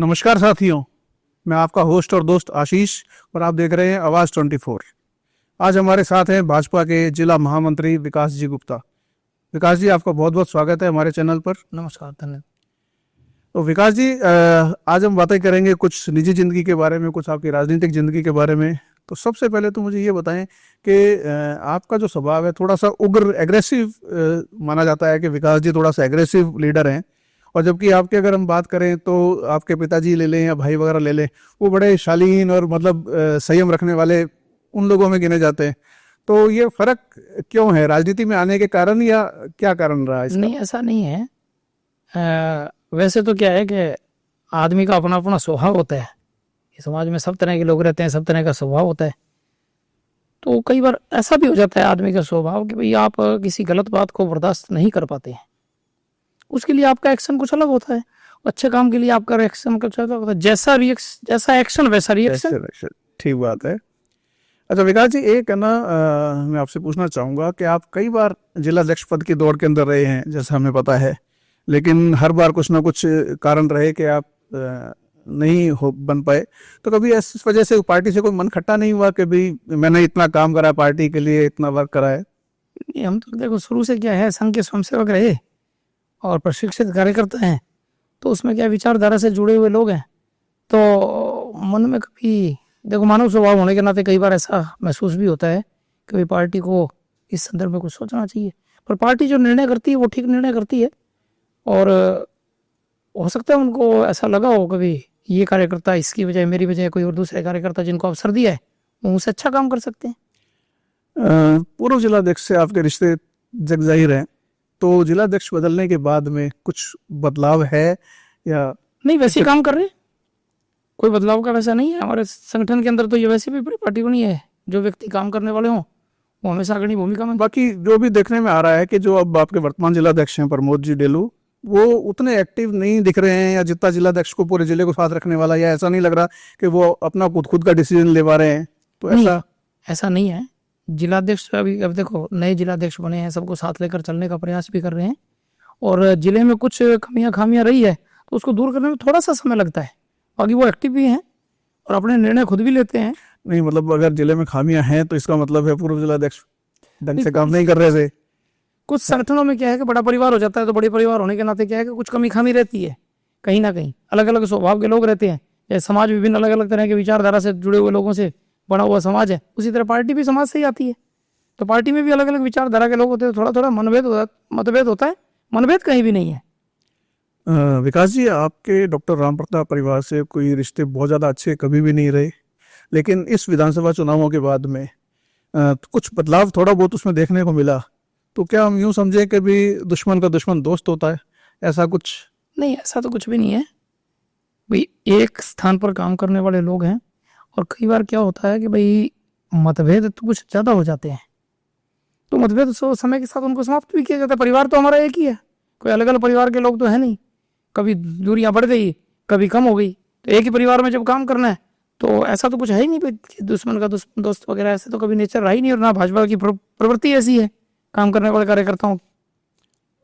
नमस्कार साथियों, मैं आपका होस्ट और दोस्त आशीष और आप देख रहे हैं आवाज़ 24। आज हमारे साथ हैं भाजपा के जिला महामंत्री विकास जी गुप्ता। विकास जी, आपका बहुत बहुत स्वागत है हमारे चैनल पर। नमस्कार, धन्यवाद। तो विकास जी, आज हम बातें करेंगे कुछ निजी ज़िंदगी के बारे में, कुछ आपकी राजनीतिक ज़िंदगी के बारे में। तो सबसे पहले तो मुझे ये बताएं कि आपका जो स्वभाव है थोड़ा सा उग्र एग्रेसिव माना जाता है कि विकास जी थोड़ा सा एग्रेसिव लीडर हैं, और जबकि आपके अगर हम बात करें तो आपके पिताजी ले लें या भाई वगैरह ले लें, वो बड़े शालीन और मतलब संयम रखने वाले उन लोगों में गिने जाते हैं। तो ये फर्क क्यों है, राजनीति में आने के कारण या क्या कारण रहा इसका? नहीं, ऐसा नहीं है। वैसे तो क्या है कि आदमी का अपना अपना स्वभाव होता है। इस समाज में सब तरह के लोग रहते हैं, सब तरह का स्वभाव होता है। तो कई बार ऐसा भी हो जाता है आदमी का स्वभाव कि भाई आप किसी गलत बात को बर्दाश्त नहीं कर पाते हैं। उसके लिए आपका एक्शन कुछ अलग होता है। अच्छे काम के लिए आपका रिएक्शन कुछ अलग होता है। जैसा एक्शन वैसा रिएक्शन। ठीक बात है। अच्छा विकास जी, एक है ना, मैं आपसे पूछना चाहूँगा कि आप कई बार जिलाध्यक्ष पद की दौड़ के अंदर रहे हैं, जैसा हमें पता है, लेकिन हर बार कुछ ना कुछ कारण रहे कि आप नहीं हो बन पाए। तो कभी इस वजह से पार्टी से कोई मन खट्टा नहीं हुआ कि भाई मैंने इतना काम करा पार्टी के लिए, इतना वर्क करा है? हम तो देखो शुरू से क्या है, संघ के स्वयंसेवक रहे और प्रशिक्षित कार्यकर्ता हैं। तो उसमें क्या विचारधारा से जुड़े हुए लोग हैं। तो मन में कभी देखो, मानव स्वभाव होने के नाते कई बार ऐसा महसूस भी होता है कि भाई पार्टी को इस संदर्भ में कुछ सोचना चाहिए। पर पार्टी जो निर्णय करती है वो ठीक निर्णय करती है। और हो सकता है उनको ऐसा लगा हो कभी ये कार्यकर्ता इसकी वजह मेरी वजह कोई और दूसरे कार्यकर्ता जिनको अवसर दिया है वो उनसे अच्छा काम कर सकते हैं। पूर्व जिलाध्यक्ष से आपके रिश्ते जग जाहिर हैं, तो जिलाध्यक्ष बदलने के बाद में कुछ बदलाव है या नहीं? वैसे काम कर रहे हैं, कोई बदलाव का वैसा नहीं है। हमारे संगठन के अंदर तो ये वैसे भी बड़ी पार्टी बनी है। जो व्यक्ति काम करने वाले हों वो हमेशा अग्रणी भूमिका में। बाकी जो भी देखने में आ रहा है कि जो अब आपके वर्तमान जिलाध्यक्ष हैं प्रमोद जी डेलू, वो उतने एक्टिव नहीं दिख रहे हैं, या जितना जिलाध्यक्ष को पूरे जिले को साथ रखने वाला, या ऐसा नहीं लग रहा कि वो अपना खुद का डिसीजन ले पा रहे हैं। तो ऐसा नहीं है। जिलाध्यक्ष अभी अब देखो नए जिलाध्यक्ष बने हैं, सबको साथ लेकर चलने का प्रयास भी कर रहे हैं। और जिले में कुछ खामियां रही है तो उसको दूर करने में थोड़ा सा समय लगता है। बाकी वो एक्टिव भी हैं और अपने निर्णय खुद भी लेते हैं। नहीं मतलब अगर जिले में खामियां हैं तो इसका मतलब है पूर्व जिलाध्यक्ष ढंग से काम नहीं कर रहे थे। कुछ संगठनों में क्या है कि बड़ा परिवार हो जाता है, तो बड़े परिवार होने के नाते क्या है कि कुछ कमी खामी रहती है। कहीं ना कहीं अलग अलग स्वभाव के लोग रहते हैं। जैसे समाज विभिन्न अलग अलग तरह के विचारधारा से जुड़े हुए लोगों से बना हुआ समाज है, उसी तरह पार्टी भी समाज से ही आती है। तो पार्टी में भी अलग अलग विचारधारा के लोग होते हैं। थोड़ा थोड़ा मतभेद होता है। मनभेद कहीं भी नहीं है। विकास जी, आपके डॉक्टर राम प्रताप परिवार से कोई रिश्ते बहुत ज़्यादा अच्छे कभी भी नहीं रहे, लेकिन इस विधानसभा चुनावों के बाद में कुछ बदलाव थोड़ा बहुत उसमें देखने को मिला। तो क्या हम यूँ समझें कि भी दुश्मन का दुश्मन दोस्त होता है, ऐसा कुछ? नहीं, ऐसा तो कुछ भी नहीं है भाई। एक स्थान पर काम करने वाले लोग हैं और कई बार क्या होता है कि भाई मतभेद तो कुछ ज़्यादा हो जाते हैं, तो मतभेद समय के साथ उनको समाप्त भी किया जाता है। परिवार तो हमारा एक ही है, कोई अलग अलग परिवार के लोग तो है नहीं। कभी दूरियां बढ़ गई, कभी कम हो गई। तो एक ही परिवार में जब काम करना है तो ऐसा तो कुछ है ही नहीं भाई दुश्मन का दोस्त वगैरह, ऐसे तो कभी नेचर रहा ही नहीं। और ना भाजपा की प्रवृत्ति ऐसी है काम करने वाले कार्यकर्ताओं।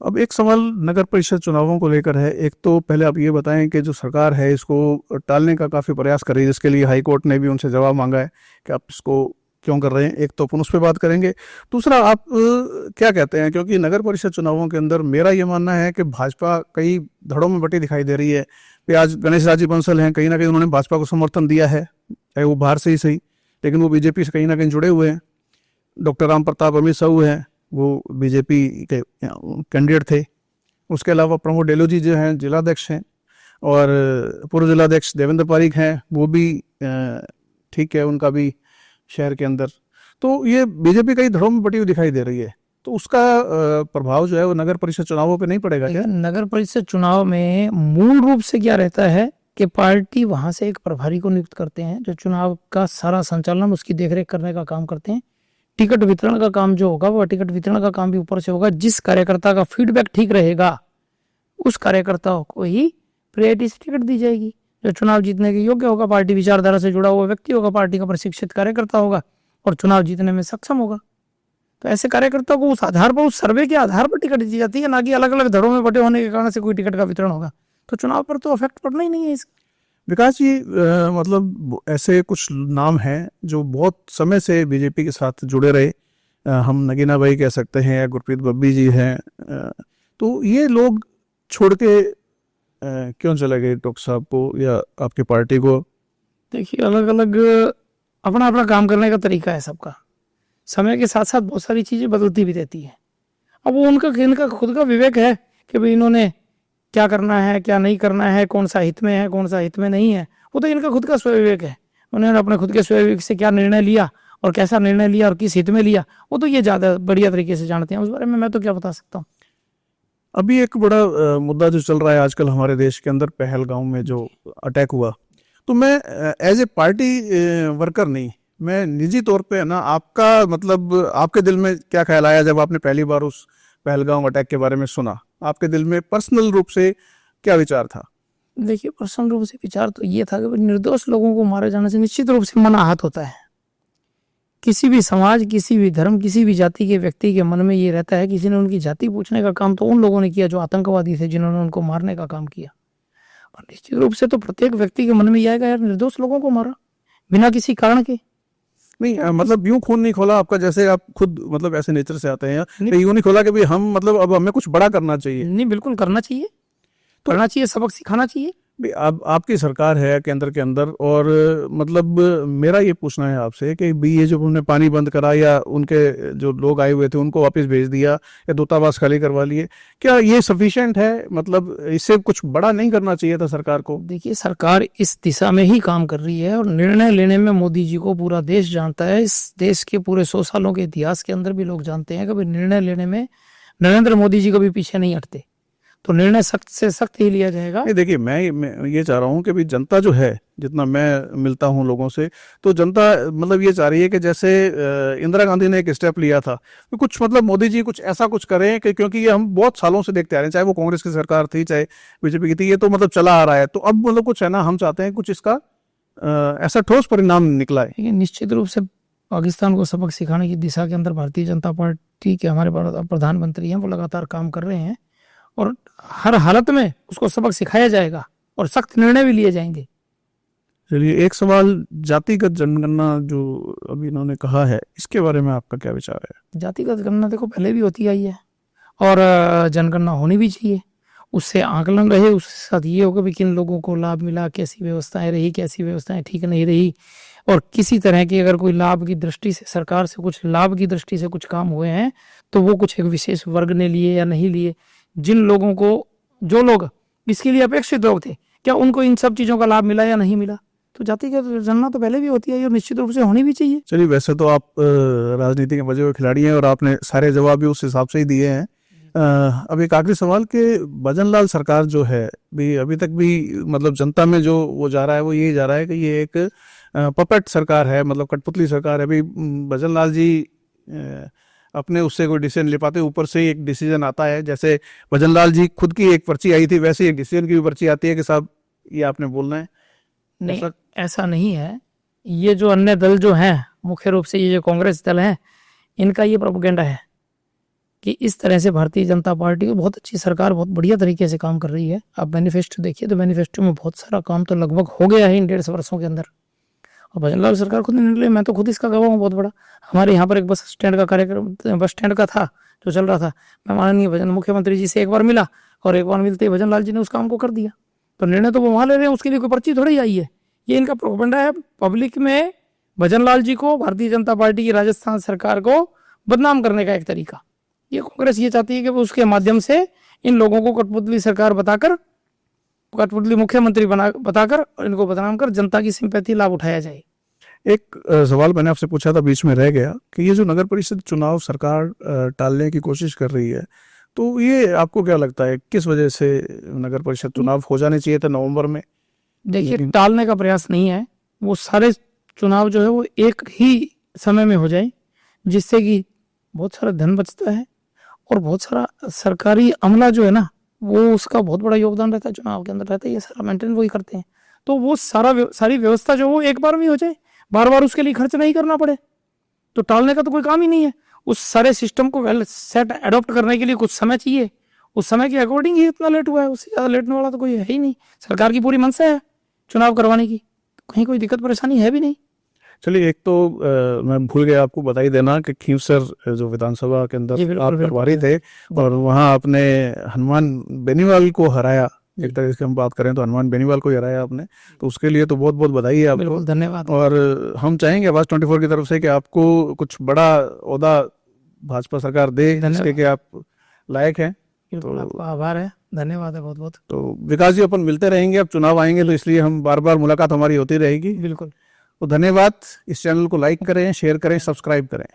अब एक सवाल नगर परिषद चुनावों को लेकर है। एक तो पहले आप ये बताएं कि जो सरकार है इसको टालने का काफ़ी प्रयास कर रही है, जिसके लिए हाई कोर्ट ने भी उनसे जवाब मांगा है कि आप इसको क्यों कर रहे हैं। एक तो अपन उस पर बात करेंगे। दूसरा, आप क्या कहते हैं, क्योंकि नगर परिषद चुनावों के अंदर मेरा ये मानना है कि भाजपा कई धड़ों में बटी दिखाई दे रही है। आज गणेश राजी बंसल हैं, कहीं ना कहीं उन्होंने भाजपा को समर्थन दिया है, चाहे वो बाहर से ही सही, लेकिन वो बीजेपी से कहीं ना कहीं जुड़े हुए हैं। डॉक्टर राम प्रताप अमित साहू हैं, वो बीजेपी के कैंडिडेट थे। उसके अलावा प्रमोद डेलो जी जो हैं जिलाध्यक्ष हैं, और पूर्व जिलाध्यक्ष देवेंद्र पारीक हैं, वो भी ठीक है, उनका भी शहर के अंदर। तो ये बीजेपी कई धड़ों में बटी हुई दिखाई दे रही है। तो उसका प्रभाव जो है वो नगर परिषद चुनावों पे नहीं पड़ेगा क्या? नगर परिषद चुनाव में मूल रूप से क्या रहता है कि पार्टी वहां से एक प्रभारी को नियुक्त करते हैं जो चुनाव का सारा संचालन उसकी देखरेख करने का काम करते हैं। टिकट वितरण का काम जो होगा वह टिकट वितरण का काम भी ऊपर से होगा। जिस कार्यकर्ता का फीडबैक ठीक रहेगा उस कार्यकर्ता को ही प्रायोरिटी से टिकट दी जाएगी। जो चुनाव जीतने के योग्य होगा, पार्टी विचारधारा से जुड़ा हुआ व्यक्ति होगा, पार्टी का प्रशिक्षित कार्यकर्ता होगा और चुनाव जीतने में सक्षम होगा। तो ऐसे कार्यकर्ता को उस आधार पर, उस सर्वे के आधार पर टिकट दी जाती है, ना कि अलग अलग धड़ों में बटे होने के कारण से कोई टिकट का वितरण होगा। तो चुनाव पर तो इफेक्ट पड़ना ही नहीं है इसका। विकास जी, मतलब ऐसे कुछ नाम हैं जो बहुत समय से बीजेपी के साथ जुड़े रहे। हम नगीना भाई कह सकते हैं या गुरप्रीत बब्बी जी हैं। तो ये लोग छोड़ के क्यों चले गए डॉक्टर साहब को या आपकी पार्टी को? देखिए, अलग अलग अपना अपना काम करने का तरीका है सबका। समय के साथ साथ बहुत सारी चीजें बदलती भी रहती है। अब वो उनका इनका खुद का विवेक है कि भाई इन्होंने क्या करना है, क्या नहीं करना है, कौन सा हित में है, कौन सा हित में नहीं है। वो तो इनका खुद का स्वय विवेक है। उन्होंने अपने खुद के स्वय विवेक से क्या निर्णय लिया और कैसा निर्णय लिया और किस हित में लिया, वो तो ये ज्यादा बढ़िया तरीके से जानते हैं। उस बारे में मैं तो क्या बता सकता हूँ। अभी एक बड़ा मुद्दा जो चल रहा है आजकल हमारे देश के अंदर, पहलगांव में जो अटैक हुआ, तो मैं एज ए पार्टी वर्कर नहीं, मैं निजी तौर पे है ना, आपका मतलब आपके दिल में क्या ख्याल आया जब आपने पहली बार उस पहलगांव अटैक के बारे में सुना? आपके दिल में पर्सनल रूप से क्या विचार था? देखिए, पर्सनल रूप से विचार तो ये था कि भाई निर्दोष लोगों को मारे जाने से निश्चित रूप से मन आहत होता है। किसी भी समाज, किसी भी धर्म, किसी भी जाति के व्यक्ति के मन में ये रहता है, किसी ने उनकी जाति पूछने का काम तो उन लोगों ने किया जो आतंकवादी थे, जिन्होंने उनको मारने का काम किया। और निश्चित रूप से तो प्रत्येक व्यक्ति के मन में ये आएगा, यार निर्दोष लोगों को मारा बिना किसी कारण के। नहीं, मतलब यूं खून नहीं खोला आपका, जैसे आप खुद मतलब ऐसे नेचर से आते हैं, नहीं। तो यूं नहीं खोला कि भाई हम मतलब अब हमें कुछ बड़ा करना चाहिए? नहीं, बिल्कुल करना चाहिए, करना चाहिए, सबक सिखाना चाहिए। भाई अब आपकी सरकार है केंद्र के अंदर, और मतलब मेरा ये पूछना है आपसे कि भाई ये जो उन्होंने पानी बंद करा या उनके जो लोग आए हुए थे उनको वापस भेज दिया या दूतावास खाली करवा लिए, क्या ये सफिशिएंट है? मतलब इससे कुछ बड़ा नहीं करना चाहिए था सरकार को? देखिए, सरकार इस दिशा में ही काम कर रही है और निर्णय लेने में मोदी जी को पूरा देश जानता है। इस देश के पूरे 100 सालों के इतिहास के अंदर भी लोग जानते हैं कि भाई निर्णय लेने में नरेंद्र मोदी जी कभी पीछे नहीं हटते। तो निर्णय सख्त से सख्त ही लिया जाएगा। नहीं, देखिए मैं ये चाह रहा हूँ कि भाई जनता जो है, जितना मैं मिलता हूँ लोगों से, तो जनता मतलब ये चाह रही है कि जैसे इंदिरा गांधी ने एक स्टेप लिया था, तो कुछ मतलब मोदी जी कुछ ऐसा कुछ करें कि, क्योंकि ये हम बहुत सालों से देखते आ रहे हैं, चाहे वो कांग्रेस की सरकार थी चाहे बीजेपी की थी, ये तो मतलब चला आ रहा है। तो अब मतलब कुछ है ना, हम चाहते हैं कुछ इसका ऐसा ठोस परिणाम निकला है। देखिए, निश्चित रूप से पाकिस्तान को सबक सिखाने की दिशा के अंदर भारतीय जनता पार्टी के हमारे प्रधानमंत्री हैं, वो लगातार काम कर रहे हैं और हर हालत में उसको सबक सिखाया जाएगा और सख्त निर्णय भी लिए जाएंगे। चलिए, एक सवाल, जातिगत जनगणना जो अभी इन्होंने कहा है, इसके बारे में आपका क्या विचार है? जातिगत गणना देखो पहले भी होती आई है और जनगणना होनी भी चाहिए। उससे आकलन रहे, उसके साथ ये होगा भी किन लोगों को लाभ मिला, कैसी व्यवस्थाएं रही, कैसी व्यवस्थाएं ठीक नहीं रही, और किसी तरह की अगर कोई लाभ की दृष्टि से, सरकार से कुछ लाभ की दृष्टि से कुछ काम हुए हैं तो वो कुछ एक विशेष वर्ग ने लिए या नहीं लिए। जिन लोगों को, जो लोग इसके लिए अपेक्षित लोग थे, क्या उनको इन सब चीजों का लाभ मिला या नहीं मिला? तो जातिगत जनगणना तो पहले भी होती है और निश्चित रूप से होनी भी चाहिए। चलिए, वैसे तो आप राजनीति के मजे हुए खिलाड़ी हैं और आपने सारे जवाब भी उस हिसाब से ही दिए हैं। अब एक आखिरी सवाल कि भजनलाल सरकार जो है भी, अभी तक भी मतलब जनता में जो वो जा रहा है वो यही जा रहा है कि ये एक पपेट सरकार है, मतलब कठपुतली सरकार है। अभी भजनलाल जी अपने उससे कोई डिसीजन ले पाते, ऊपर से एक डिसीजन आता है। जैसे भजनलाल जी खुद की एक पर्ची आई थी, वैसे एक डिसीजन की भी पर्ची आती है कि साहब ये आपने बोलना है। नहीं, ऐसा नहीं है। ये जो अन्य दल जो हैं, मुख्य रूप से ये जो कांग्रेस दल है, इनका ये प्रोपेगेंडा है कि इस तरह से भारतीय जनता पार्टी को बहुत अच्छी सरकार बहुत बढ़िया तरीके से काम कर रही है। आप मैनिफेस्टो देखिए तो मैनिफेस्टो में बहुत सारा काम तो लगभग हो गया है इन 1.5 वर्षों के अंदर। और भजनलाल सरकार खुद नहीं निकले, मैं तो खुद इसका गवाह हूँ बहुत बड़ा। हमारे यहाँ पर एक बस स्टैंड का कार्यक्रम, बस स्टैंड का था जो चल रहा था, मैं माननीय मुख्यमंत्री जी से एक बार मिला और एक बार मिलते ही भजनलाल जी ने उस काम को कर दिया। तो निर्णय तो वो वहाँ ले रहे हैं, उसके लिए कोई पर्ची थोड़ी आई है। ये इनका प्रोपेगेंडा है पब्लिक में, भजनलाल जी को, भारतीय जनता पार्टी की राजस्थान सरकार को बदनाम करने का एक तरीका। ये कांग्रेस ये चाहती है कि वो उसके माध्यम से इन लोगों को कठपुतली सरकार बताकर, कठपुतली मुख्यमंत्री बताकर और इनको बदनाम कर जनता की सिंपैथी लाभ उठाया जाए। एक सवाल मैंने आपसे पूछा था, बीच में रह गया, कि ये जो नगर परिषद चुनाव सरकार टालने की कोशिश कर रही है, तो ये आपको क्या लगता है किस वजह से नगर परिषद चुनाव हो जाने चाहिए था नवंबर में? देखिए, टालने का प्रयास नहीं है, वो सारे चुनाव जो है वो एक ही समय में हो जाए, जिससे कि बहुत सारा धन बचता है और बहुत सारा सरकारी अमला जो है ना, वो उसका बहुत बड़ा योगदान रहता है चुनाव के अंदर रहता है, ये सारा मेंटेन वही करते हैं। तो वो सारी व्यवस्था जो वो एक बार में हो जाए, बार बार उसके लिए खर्च नहीं करना पड़े, तो टालने का तो कोई काम ही नहीं है। उस सारे सिस्टम को वेल सेट एडॉप्ट करने के लिए कुछ समय चाहिए, उस समय के अकॉर्डिंग ही इतना लेट हुआ है, उससे ज़्यादा लेटने वाला तो कोई है ही नहीं। सरकार की पूरी मंशा है चुनाव करवाने की, कहीं कोई दिक्कत परेशानी है भी नहीं। चलिए, एक तो मैं भूल गया आपको बता ही देना कि खींवसर जो विधानसभा के अंदर जी, बिल्कुल, आप बिल्कुल। प्रभारी थे और वहाँ आपने हनुमान बेनीवाल को हराया। एक तरह से हम बात करें तो हनुमान बेनीवाल को ही हराया आपने, तो उसके लिए तो बहुत बहुत बधाई है आपको। बिल्कुल, धन्यवाद। और हम चाहेंगे आवाज 24 की तरफ से कि आपको कुछ बड़ा ओहदा भाजपा सरकार दे, जिसके कि आप लायक हैं। बिल्कुल, आपका आभार है, धन्यवाद है बहुत बहुत। तो विकास जी, अपन मिलते रहेंगे, अब चुनाव आएंगे तो इसलिए हम बार बार मुलाकात हमारी होती रहेगी। बिल्कुल। तो धन्यवाद। इस चैनल को लाइक करें, शेयर करें, सब्सक्राइब करें।